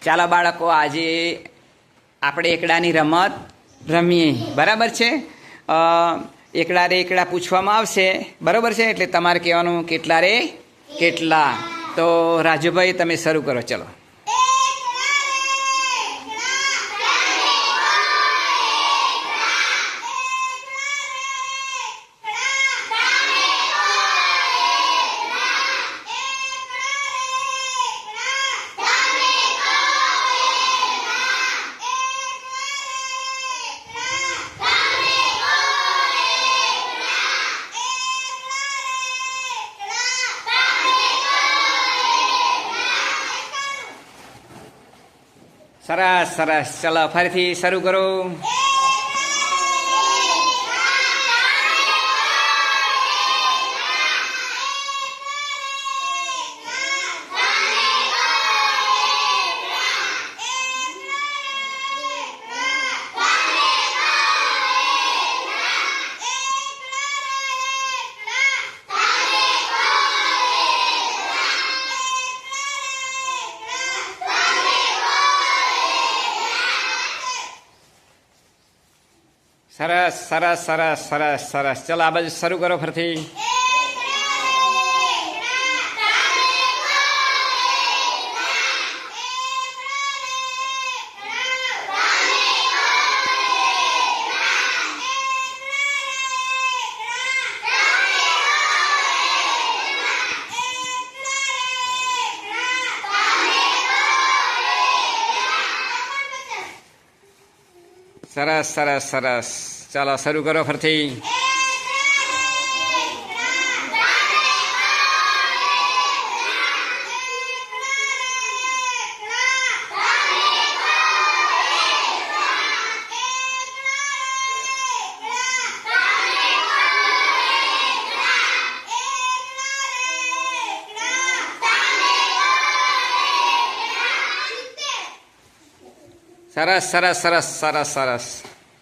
ચાલો બાળકો, આજે આપણે એકડાની રમત રમીએ. બરાબર છે? એકડા રે એકડા પૂછવામાં આવશે. બરાબર છે? એટલે તમારે કહેવાનું કેટલા રે કેટલા. તો રાજુભાઈ, તમે શરૂ કરો. ચલો. સરસ સરસ. ચલો ફરીથી શરૂ કરો. સરસ સરસ સરસ સરસ સરસ. ચલો આ બાજુ શરૂ કરો ફરીથી. સરસ સરસ સરસ. ચાલો શરૂ કરો ફરીથી. સરસ સરસ સરસ સરસ સરસ.